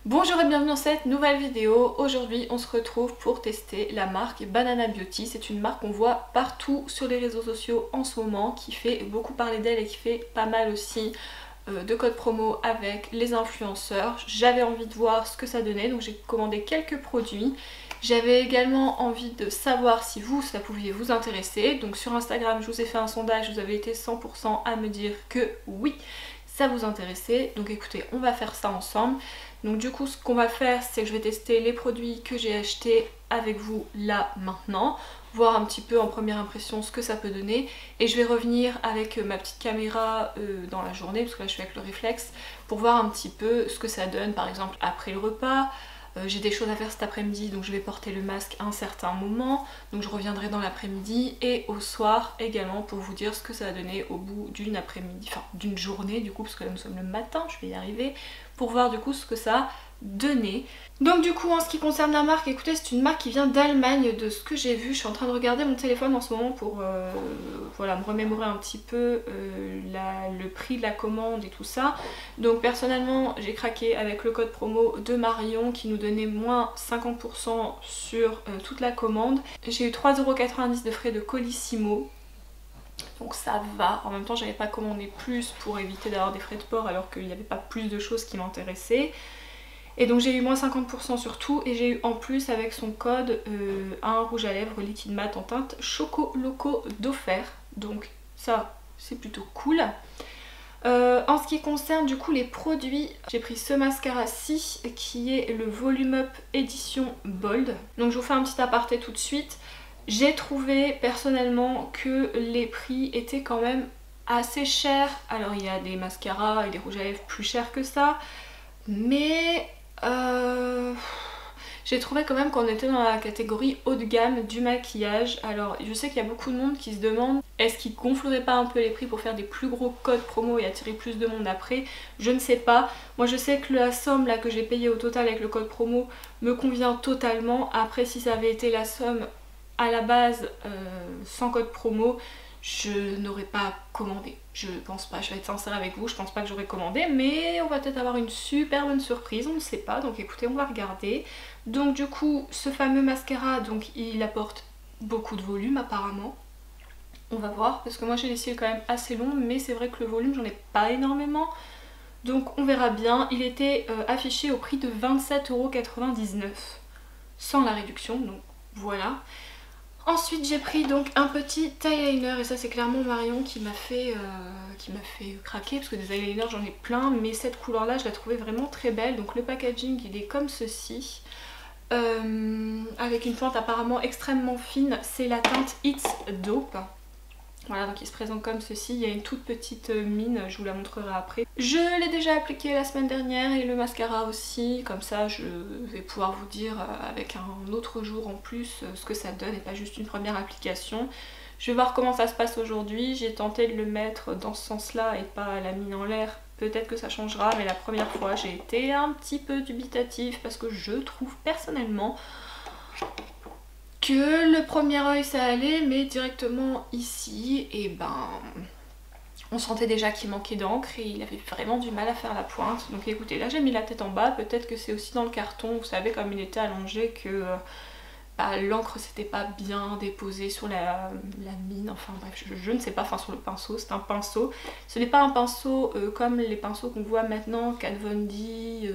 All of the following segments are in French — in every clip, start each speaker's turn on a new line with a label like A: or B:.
A: Bonjour et bienvenue dans cette nouvelle vidéo. Aujourd'hui on se retrouve pour tester la marque Banana Beauty. C'est une marque qu'on voit partout sur les réseaux sociaux en ce moment, qui fait beaucoup parler d'elle et qui fait pas mal aussi de codes promo avec les influenceurs. J'avais envie de voir ce que ça donnait, donc j'ai commandé quelques produits. J'avais également envie de savoir si vous, ça pouvait vous intéresser. Donc sur Instagram je vous ai fait un sondage, vous avez été 100% à me dire que oui, ça vous intéressait. Donc écoutez, on va faire ça ensemble. Donc du coup ce qu'on va faire, c'est que je vais tester les produits que j'ai achetés avec vous là maintenant, voir un petit peu en première impression ce que ça peut donner, et je vais revenir avec ma petite caméra dans la journée, parce que là je suis avec le réflexe, pour voir un petit peu ce que ça donne par exemple après le repas. J'ai des choses à faire cet après-midi, donc je vais porter le masque un certain moment, donc je reviendrai dans l'après-midi et au soir également pour vous dire ce que ça a donné au bout d'une après-midi, enfin d'une journée du coup, parce que là nous sommes le matin, je vais y arriver, pour voir du coup ce que ça a donné. Donc du coup en ce qui concerne la marque, écoutez, c'est une marque qui vient d'Allemagne de ce que j'ai vu. Je suis en train de regarder mon téléphone en ce moment pour voilà, me remémorer un petit peu le prix de la commande et tout ça. Donc personnellement j'ai craqué avec le code promo de Marion qui nous donnait moins 50% sur toute la commande. J'ai eu 3,90€ de frais de Colissimo. Donc ça va, en même temps j'avais pas commandé plus pour éviter d'avoir des frais de port alors qu'il n'y avait pas plus de choses qui m'intéressaient. Et donc j'ai eu moins 50% sur tout, et j'ai eu en plus avec son code un rouge à lèvres liquide mat en teinte Choco Loco d'offert. Donc ça c'est plutôt cool. En ce qui concerne du coup les produits, j'ai pris ce mascara-ci qui est le Volume Up édition Bold. Donc je vous fais un petit aparté tout de suite. J'ai trouvé personnellement que les prix étaient quand même assez chers. Alors il y a des mascaras et des rouges à lèvres plus chers que ça, mais j'ai trouvé quand même qu'on était dans la catégorie haut de gamme du maquillage. Alors je sais qu'il y a beaucoup de monde qui se demande est-ce qu'ils gonfleraient pas un peu les prix pour faire des plus gros codes promo et attirer plus de monde après. Je ne sais pas. Moi je sais que la somme là que j'ai payée au total avec le code promo me convient totalement. Après si ça avait été la somme à la base sans code promo, je n'aurais pas commandé. Je pense pas, je vais être sincère avec vous, je pense pas que j'aurais commandé, mais on va peut-être avoir une super bonne surprise, on ne sait pas, donc écoutez, on va regarder. Donc du coup, ce fameux mascara, donc il apporte beaucoup de volume apparemment. On va voir, parce que moi j'ai les cils quand même assez longs, mais c'est vrai que le volume, j'en ai pas énormément. Donc on verra bien. Il était affiché au prix de 27,99€ sans la réduction, donc voilà. Ensuite j'ai pris donc un petit eyeliner, et ça c'est clairement Marion qui m'a fait craquer, parce que des eyeliners j'en ai plein, mais cette couleur là je la trouvais vraiment très belle. Donc le packaging il est comme ceci, avec une pointe apparemment extrêmement fine, c'est la teinte It's Dope. Voilà, donc il se présente comme ceci, il y a une toute petite mine, je vous la montrerai après. Je l'ai déjà appliqué la semaine dernière, et le mascara aussi, comme ça je vais pouvoir vous dire avec un autre jour en plus ce que ça donne et pas juste une première application. Je vais voir comment ça se passe aujourd'hui, j'ai tenté de le mettre dans ce sens-là et pas la mine en l'air. Peut-être que ça changera, mais la première fois j'ai été un petit peu dubitative parce que je trouve personnellement que le premier œil ça allait, mais directement ici, et ben on sentait déjà qu'il manquait d'encre et il avait vraiment du mal à faire la pointe. Donc écoutez, là j'ai mis la tête en bas, peut-être que c'est aussi dans le carton, vous savez comme il était allongé, que l'encre s'était pas bien déposée sur la mine, enfin bref, je ne sais pas, enfin sur le pinceau, c'est un pinceau. Ce n'est pas un pinceau comme les pinceaux qu'on voit maintenant, Kat Von D,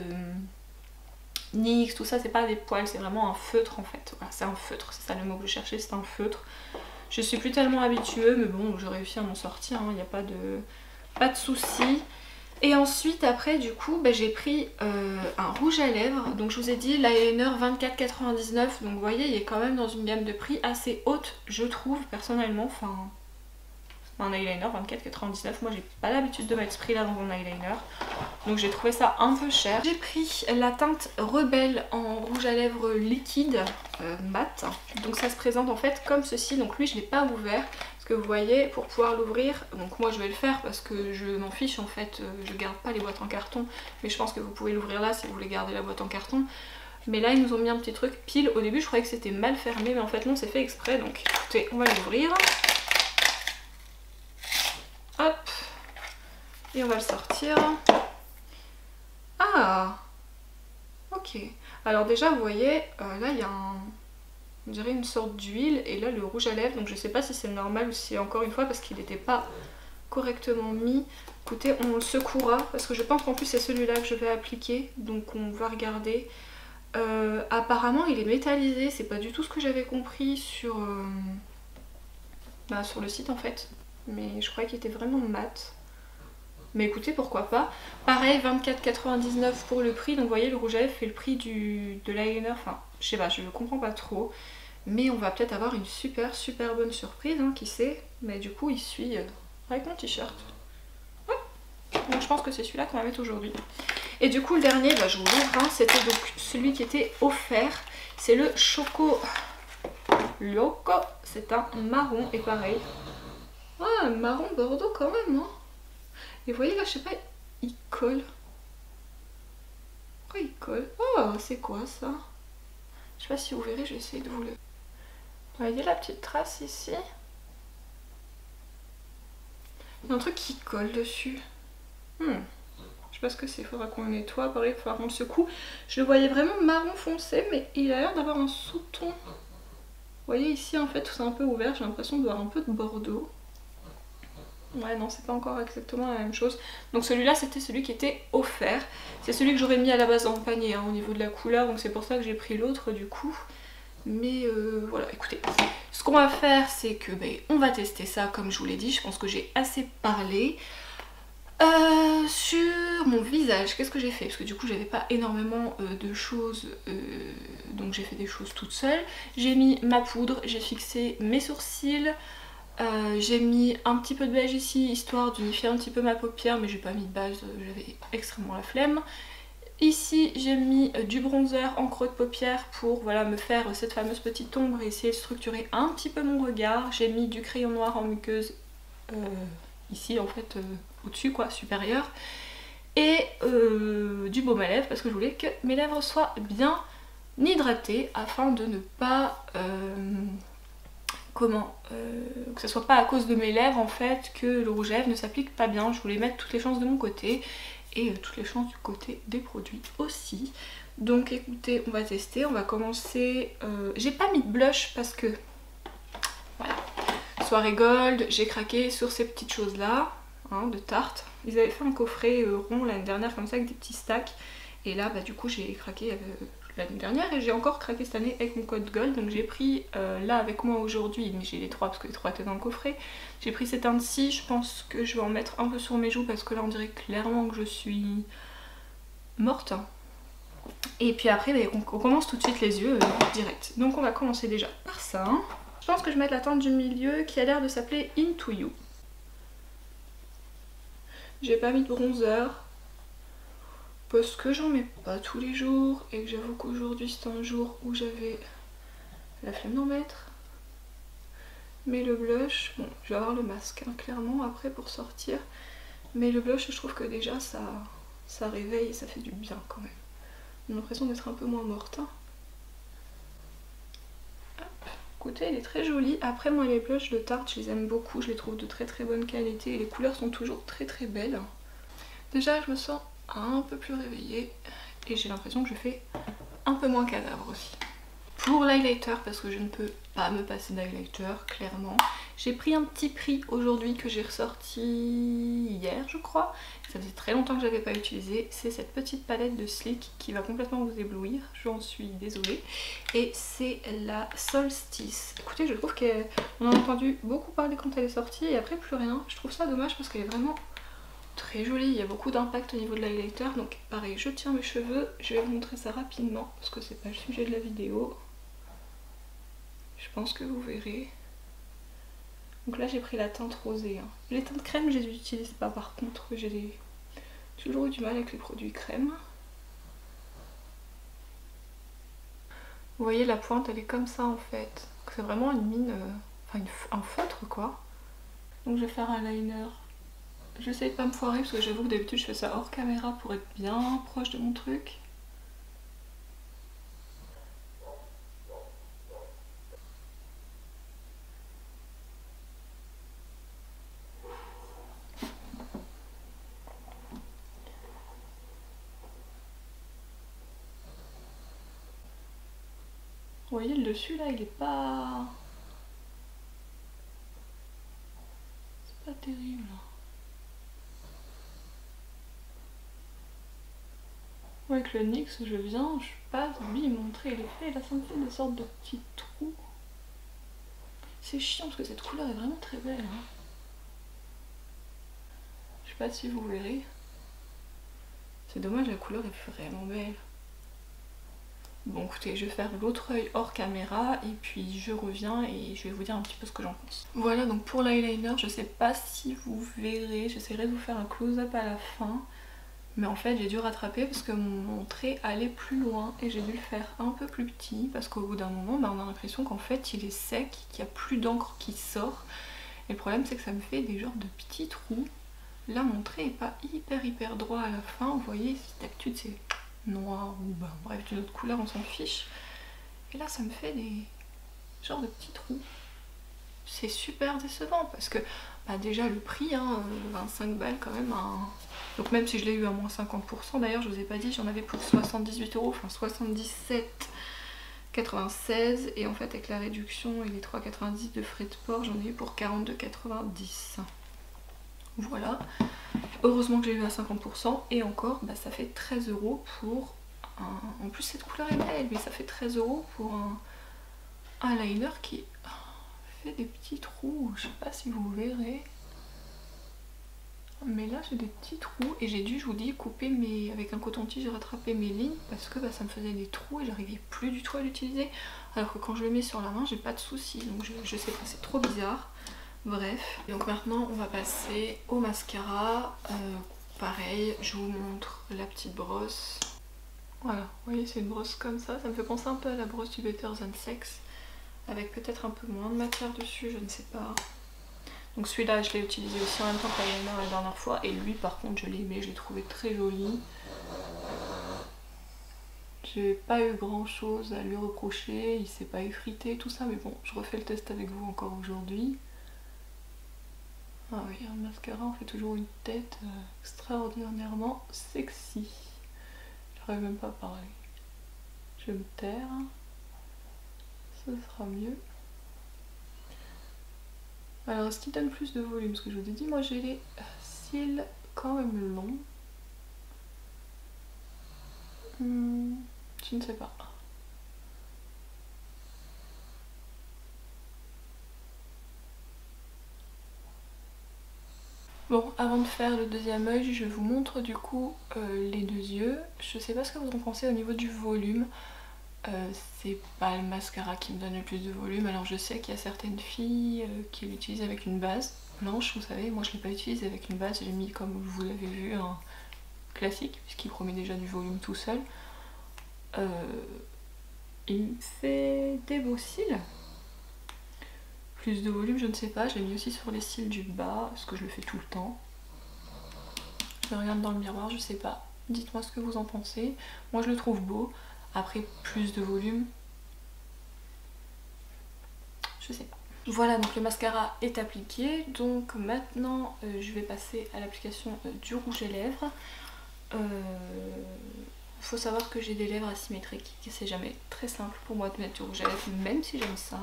A: NYX, tout ça, c'est pas des poils, c'est vraiment un feutre en fait. Voilà, c'est un feutre, c'est ça le mot que je cherchais, c'est un feutre. Je suis plus tellement habituée, mais bon, j'ai réussi à m'en sortir, il n'y a pas de soucis. Et ensuite, après, du coup, j'ai pris un rouge à lèvres. Donc je vous ai dit, l'eyeliner 24,99€. Donc vous voyez, il est quand même dans une gamme de prix assez haute, je trouve, personnellement. Enfin, un eyeliner 24,99€. Moi j'ai pas l'habitude de mettre ce prix là dans mon eyeliner, donc j'ai trouvé ça un peu cher. J'ai pris la teinte Rebelle en rouge à lèvres liquide mat. Donc ça se présente en fait comme ceci. Donc lui je l'ai pas ouvert parce que vous voyez, pour pouvoir l'ouvrir, donc moi je vais le faire parce que je m'en fiche en fait, je garde pas les boîtes en carton, mais je pense que vous pouvez l'ouvrir là si vous voulez garder la boîte en carton. Mais là ils nous ont mis un petit truc pile. Au début je croyais que c'était mal fermé, mais en fait non, c'est fait exprès. Donc écoutez, on va l'ouvrir. Hop, et on va le sortir. Ah, Ok. Alors déjà vous voyez, là il y a on dirait une sorte d'huile et là le rouge à lèvres, donc je sais pas si c'est le normal ou si encore une fois parce qu'il n'était pas correctement mis. Écoutez, on le secouera parce que je pense qu'en plus c'est celui-là que je vais appliquer, donc on va regarder. Apparemment il est métallisé, c'est pas du tout ce que j'avais compris sur, sur le site en fait, mais je croyais qu'il était vraiment mat. Mais écoutez, pourquoi pas. Pareil, 24,99 pour le prix. Donc vous voyez, le rouge à lèvres fait le prix de l'eyeliner. Enfin, je sais pas, je ne comprends pas trop. Mais on va peut-être avoir une super bonne surprise, hein, qui sait. Mais du coup, il suit avec mon t-shirt. Ouais. Donc je pense que c'est celui-là qu'on va mettre aujourd'hui. Et du coup, le dernier, je vous l'ouvre. Hein, c'était donc celui qui était offert. C'est le Choco Loco. C'est un marron et pareil. Ah, un marron bordeaux quand même, hein. Et vous voyez là, je sais pas, il colle. Pourquoi il colle? Oh, c'est quoi ça? Je sais pas si vous verrez, je vais essayer de vous le... Vous voyez la petite trace ici? Il y a un truc qui colle dessus. Je sais pas ce que c'est, il faudra qu'on le nettoie, pareil, il faudra qu'on le secoue. Je le voyais vraiment marron foncé, mais il a l'air d'avoir un sous-ton. Vous voyez ici, en fait, tout c'est un peu ouvert, j'ai l'impression de voir un peu de bordeaux. Ouais, non, c'est pas encore exactement la même chose. Donc celui-là, c'était celui qui était offert. C'est celui que j'aurais mis à la base dans le panier, hein, au niveau de la couleur. Donc c'est pour ça que j'ai pris l'autre, du coup. Mais voilà, écoutez. Ce qu'on va faire, c'est que on va tester ça, comme je vous l'ai dit. Je pense que j'ai assez parlé. Sur mon visage, qu'est-ce que j'ai fait? Parce que du coup, j'avais pas énormément de choses. Donc j'ai fait des choses toute seule. J'ai mis ma poudre, j'ai fixé mes sourcils. J'ai mis un petit peu de beige ici, histoire d'unifier un petit peu ma paupière, mais j'ai pas mis de base, j'avais extrêmement la flemme. Ici j'ai mis du bronzer en creux de paupière pour voilà, me faire cette fameuse petite ombre et essayer de structurer un petit peu mon regard. J'ai mis du crayon noir en muqueuse ici en fait au-dessus quoi, supérieur. Et du baume à lèvres parce que je voulais que mes lèvres soient bien hydratées afin de ne pas... que ce soit pas à cause de mes lèvres en fait que le rouge à lèvres ne s'applique pas bien. Je voulais mettre toutes les chances de mon côté et toutes les chances du côté des produits aussi. Donc écoutez, on va tester, on va commencer. J'ai pas mis de blush parce que voilà, soirée gold, j'ai craqué sur ces petites choses là, hein, de Tarte. Ils avaient fait un coffret rond l'année dernière comme ça avec des petits stacks et là du coup j'ai craqué l'année dernière et j'ai encore craqué cette année avec mon code gold. Donc j'ai pris là avec moi aujourd'hui, mais j'ai les trois parce que les trois étaient dans le coffret. J'ai pris cette teinte-ci, je pense que je vais en mettre un peu sur mes joues parce que là on dirait clairement que je suis morte. Et puis après on commence tout de suite les yeux direct. Donc on va commencer déjà par ça. Je pense que je vais mettre la teinte du milieu qui a l'air de s'appeler Into You. J'ai pas mis de bronzer parce que j'en mets pas tous les jours et que j'avoue qu'aujourd'hui c'est un jour où j'avais la flemme d'en mettre. Mais le blush, bon je vais avoir le masque hein, clairement après pour sortir. Mais le blush je trouve que déjà ça réveille et ça fait du bien quand même. J'ai l'impression d'être un peu moins morte. Hein. Écoutez, il est très joli. Après moi les blushs de Tarte je les aime beaucoup, je les trouve de très bonne qualité et les couleurs sont toujours très belles. Déjà je me sens un peu plus réveillée et j'ai l'impression que je fais un peu moins cadavre aussi. Pour l'highlighter, parce que je ne peux pas me passer d'highlighter, clairement, j'ai pris un petit prix aujourd'hui que j'ai ressorti hier je crois. Ça faisait très longtemps que je n'avais pas utilisé. C'est cette petite palette de Sleek qui va complètement vous éblouir, j'en suis désolée. Et c'est la Solstice. Écoutez, je trouve qu'on en a entendu beaucoup parler quand elle est sortie et après plus rien. Je trouve ça dommage parce qu'elle est vraiment très jolie, il y a beaucoup d'impact au niveau de l'highlighter. Donc pareil, je tiens mes cheveux, je vais vous montrer ça rapidement parce que c'est pas le sujet de la vidéo. Je pense que vous verrez. Donc là j'ai pris la teinte rosée. Hein. Les teintes crème je les utilise pas par contre, j'ai toujours eu du mal avec les produits crème. Vous voyez la pointe elle est comme ça en fait. C'est vraiment une mine, enfin un feutre quoi. Donc je vais faire un liner. J'essaie de pas me foirer parce que j'avoue que d'habitude je fais ça hors caméra pour être bien proche de mon truc. Vous voyez le dessus là, il est pas... C'est pas terrible. Moi avec le NYX, je viens, je passe, lui il montrait l'effet, et là ça me fait des sortes de petits trous. C'est chiant parce que cette couleur est vraiment très belle. Hein. Je sais pas si vous verrez. C'est dommage, la couleur est vraiment belle. Bon écoutez, je vais faire l'autre œil hors caméra et puis je reviens et je vais vous dire un petit peu ce que j'en pense. Voilà, donc pour l'eyeliner, je sais pas si vous verrez, j'essaierai de vous faire un close-up à la fin. Mais en fait j'ai dû rattraper parce que mon trait allait plus loin et j'ai dû le faire un peu plus petit parce qu'au bout d'un moment on a l'impression qu'en fait il est sec, qu'il n'y a plus d'encre qui sort. Et le problème c'est que ça me fait des genres de petits trous. Là mon trait est pas hyper droit à la fin, vous voyez, d'habitude c'est noir ou ben, bref d'une autre couleur, on s'en fiche. Et là ça me fait des genres de petits trous. C'est super décevant parce que bah déjà le prix, hein, 25 balles quand même. Donc même si je l'ai eu à moins 50%, d'ailleurs je vous ai pas dit, j'en avais pour 78 €, enfin 77,96 et en fait avec la réduction et les 3,90 de frais de port, j'en ai eu pour 42,90. Voilà. Heureusement que j'ai eu à 50% et encore bah, ça fait 13 € pour un... En plus cette couleur est belle, mais ça fait 13 € pour un liner qui fait des petits trous, je sais pas si vous verrez. Mais là j'ai des petits trous et j'ai dû, je vous dis, couper mes... avec un coton-tige, j'ai rattrapé mes lignes parce que bah, ça me faisait des trous et j'arrivais plus du tout à l'utiliser. Alors que quand je le mets sur la main, j'ai pas de soucis, donc je sais pas, c'est trop bizarre. Bref, donc maintenant on va passer au mascara. Pareil, je vous montre la petite brosse. Voilà, vous voyez c'est une brosse comme ça me fait penser un peu à la brosse du Better Than Sex, avec peut-être un peu moins de matière dessus, je ne sais pas. Donc celui-là je l'ai utilisé aussi en même temps que l'eyeliner la dernière fois, et lui par contre je l'ai aimé, je l'ai trouvé très joli. J'ai pas eu grand chose à lui reprocher, il s'est pas effrité, tout ça, mais bon, je refais le test avec vous encore aujourd'hui. Ah oui, un mascara on fait toujours une tête extraordinairement sexy. J'arrive même pas à parler. Je vais me taire. Ce sera mieux. Alors est-ce qu'il donne plus de volume? Parce que je vous ai dit, moi j'ai les cils quand même longs. Je ne sais pas. Bon, avant de faire le deuxième œil, je vous montre du coup les deux yeux. Je sais pas ce que vous en pensez au niveau du volume. C'est pas le mascara qui me donne le plus de volume. Alors je sais qu'il y a certaines filles qui l'utilisent avec une base blanche, vous savez. Moi je l'ai pas utilisé avec une base, j'ai mis, comme vous l'avez vu, un classique, puisqu'il promet déjà du volume tout seul. Il me fait des beaux cils. Plus de volume, je ne sais pas, je l'ai mis aussi sur les cils du bas, parce que je le fais tout le temps. Je regarde dans le miroir, je sais pas. Dites-moi ce que vous en pensez. Moi je le trouve beau. Après, plus de volume, je sais pas. Voilà, donc le mascara est appliqué. Donc maintenant, je vais passer à l'application du rouge à lèvres. Faut savoir que j'ai des lèvres asymétriques, et c'est jamais très simple pour moi de mettre du rouge à lèvres, même si j'aime ça.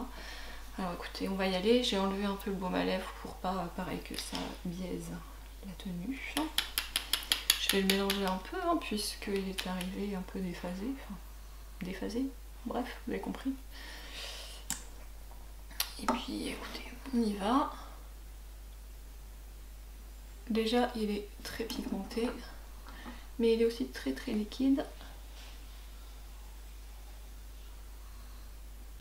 A: Alors écoutez, on va y aller. J'ai enlevé un peu le baume à lèvres pour pas, pareil, que ça biaise la tenue. Je vais le mélanger un peu, hein, puisqu'il est arrivé un peu déphasé. Enfin, déphasé, bref, vous avez compris. Et puis écoutez, on y va. Déjà, il est très pigmenté, mais il est aussi très liquide.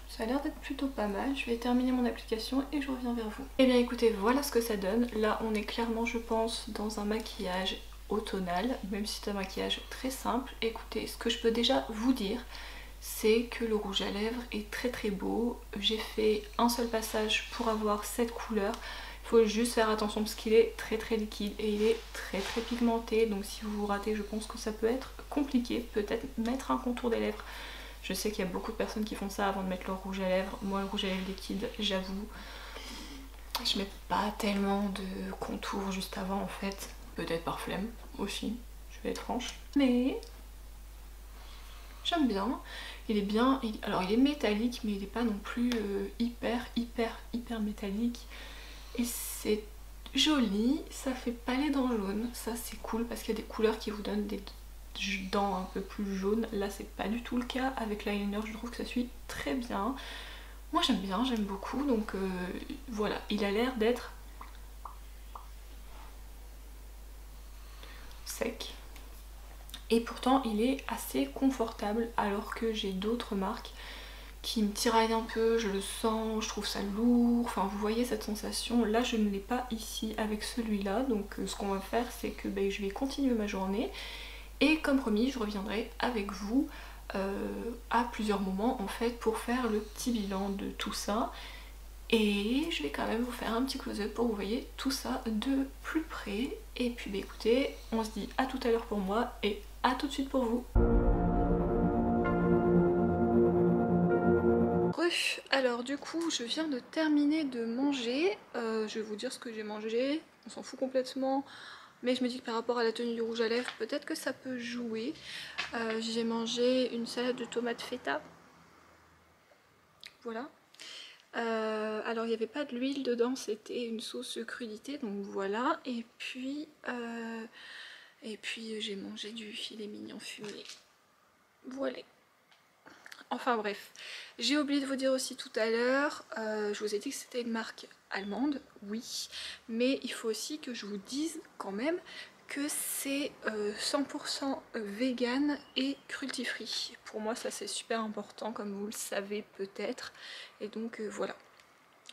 A: Ça a l'air d'être plutôt pas mal. Je vais terminer mon application et je reviens vers vous. Et bien écoutez, voilà ce que ça donne. Là on est clairement, je pense, dans un maquillage automnal, même si c'est un maquillage très simple. Écoutez, ce que je peux déjà vous dire, c'est que le rouge à lèvres est très beau. J'ai fait un seul passage pour avoir cette couleur. Il faut juste faire attention parce qu'il est très liquide et il est très pigmenté. Donc si vous vous ratez, je pense que ça peut être compliqué. Peut-être mettre un contour des lèvres. Je sais qu'il y a beaucoup de personnes qui font ça avant de mettre leur rouge à lèvres. Moi, le rouge à lèvres liquide, j'avoue, je mets pas tellement de contour juste avant en fait. Peut-être par flemme aussi, je vais être franche. Mais J'aime bien. Il est bien, alors il est métallique mais il n'est pas non plus hyper métallique. Et c'est joli, ça fait palais dents jaune, ça c'est cool parce qu'il y a des couleurs qui vous donnent des dents un peu plus jaunes. Là c'est pas du tout le cas avec l'eyeliner, je trouve que ça suit très bien. Moi j'aime bien, j'aime beaucoup, donc voilà, il a l'air d'être sec. Et pourtant il est assez confortable alors que j'ai d'autres marques qui me tiraille un peu, je le sens, je trouve ça lourd, enfin vous voyez cette sensation, là je ne l'ai pas ici avec celui-là, donc ce qu'on va faire c'est que je vais continuer ma journée et comme promis je reviendrai avec vous à plusieurs moments en fait pour faire le petit bilan de tout ça et je vais quand même vous faire un petit close-up pour que vous voyez tout ça de plus près et puis écoutez, on se dit à tout à l'heure pour moi et à tout de suite pour vous. Alors du coup je viens de terminer de manger, je vais vous dire ce que j'ai mangé, on s'en fout complètement mais je me dis que par rapport à la tenue du rouge à lèvres peut-être que ça peut jouer. J'ai mangé une salade de tomates feta, voilà. Alors il n'y avait pas de l'huile dedans, c'était une sauce crudité donc voilà, et puis j'ai mangé du filet mignon fumé, voilà. Enfin bref, j'ai oublié de vous dire aussi tout à l'heure, je vous ai dit que c'était une marque allemande, oui, mais il faut aussi que je vous dise quand même que c'est 100% vegan et cruelty free. Pour moi ça c'est super important comme vous le savez peut-être, et donc voilà.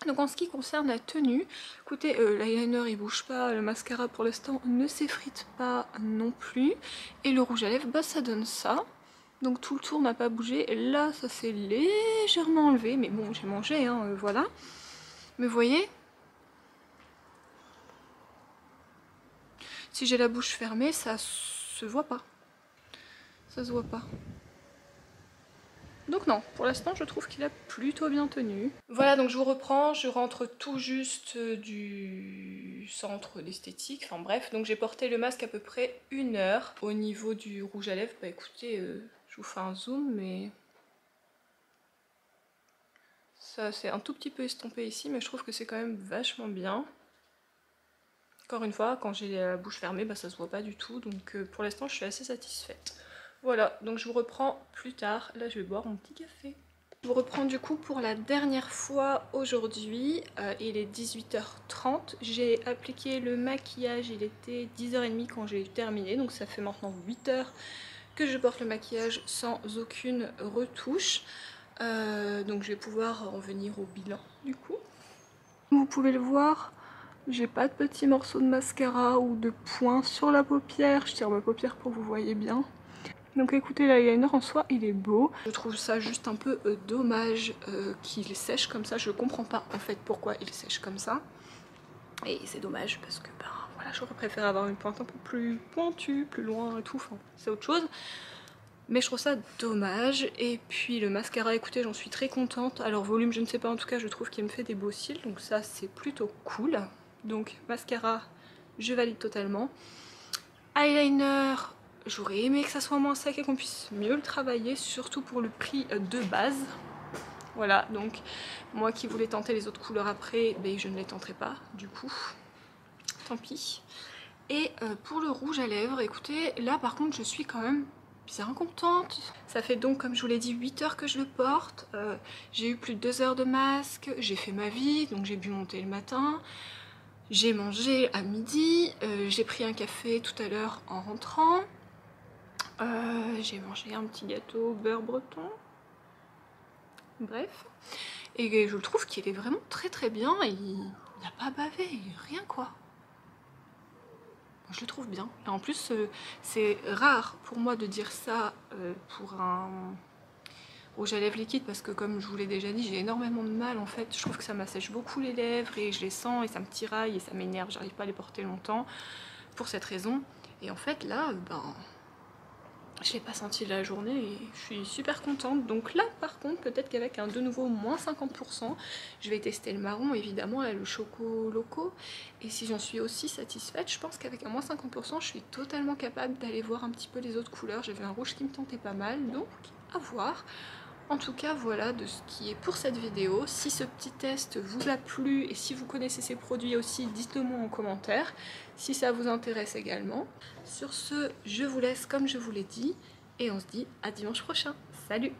A: Donc en ce qui concerne la tenue, écoutez, l'eyeliner il bouge pas, le mascara pour l'instant ne s'effrite pas non plus, et le rouge à lèvres, bah ça donne ça. Donc tout le tour n'a pas bougé, et là ça s'est légèrement enlevé, mais bon j'ai mangé, hein, voilà. Mais vous voyez, si j'ai la bouche fermée, ça se voit pas. Ça se voit pas. Donc non, pour l'instant je trouve qu'il a plutôt bien tenu. Voilà, donc je vous reprends, je rentre tout juste du centre d'esthétique, enfin bref, donc j'ai porté le masque à peu près 1 heure. Au niveau du rouge à lèvres, bah écoutez, je vous fais un zoom, mais ça c'est un tout petit peu estompé ici, mais je trouve que c'est quand même vachement bien. Encore une fois, quand j'ai la bouche fermée, bah ça se voit pas du tout, donc pour l'instant je suis assez satisfaite. Voilà, donc je vous reprends plus tard, là je vais boire mon petit café. Je vous reprends du coup pour la dernière fois aujourd'hui, il est 18h30, j'ai appliqué le maquillage, il était 10h30 quand j'ai terminé, donc ça fait maintenant 8 heures que je porte le maquillage sans aucune retouche, donc je vais pouvoir en venir au bilan du coup. Vous pouvez le voir, j'ai pas de petits morceaux de mascara ou de points sur la paupière, je tire ma paupière pour que vous voyez bien. Donc écoutez, l'eyeliner en soi il est beau. Je trouve ça juste un peu dommage qu'il sèche comme ça. Je comprends pas en fait pourquoi il sèche comme ça. Et c'est dommage parce que ben voilà, j'aurais préféré avoir une pointe un peu plus pointue, plus loin et tout. Enfin, c'est autre chose. Mais je trouve ça dommage. Et puis le mascara, écoutez, j'en suis très contente. Alors volume, je ne sais pas, en tout cas je trouve qu'il me fait des beaux cils. Donc ça c'est plutôt cool. Donc mascara, je valide totalement. Eyeliner, j'aurais aimé que ça soit moins sec et qu'on puisse mieux le travailler, surtout pour le prix de base. Voilà, donc moi qui voulais tenter les autres couleurs après, ben, je ne les tenterai pas, du coup, tant pis. Et pour le rouge à lèvres, écoutez, là par contre je suis quand même bien contente. Ça fait donc, comme je vous l'ai dit, 8 heures que je le porte. J'ai eu plus de 2 heures de masque, j'ai fait ma vie, donc j'ai bu mon thé le matin. J'ai mangé à midi, j'ai pris un café tout à l'heure en rentrant. J'ai mangé un petit gâteau beurre breton. Bref. Et je trouve qu'il est vraiment très très bien. Il n'a pas bavé, rien quoi. Je le trouve bien. Et en plus, c'est rare pour moi de dire ça pour un rouge à lèvres liquide parce que comme je vous l'ai déjà dit, j'ai énormément de mal en fait. Je trouve que ça m'assèche beaucoup les lèvres et je les sens et ça me tiraille et ça m'énerve. J'arrive pas à les porter longtemps pour cette raison. Et en fait là, ben Je l'ai pas senti de la journée et je suis super contente. Donc là par contre peut-être qu'avec un de nouveau moins 50%, je vais tester le marron évidemment et le choco loco. Et si j'en suis aussi satisfaite, je pense qu'avec un moins 50% je suis totalement capable d'aller voir un petit peu les autres couleurs. J'avais un rouge qui me tentait pas mal, donc à voir. En tout cas voilà de ce qui est pour cette vidéo. Si ce petit test vous a plu et si vous connaissez ces produits aussi, dites-le moi en commentaire si ça vous intéresse également. Sur ce, je vous laisse comme je vous l'ai dit et on se dit à dimanche prochain. Salut!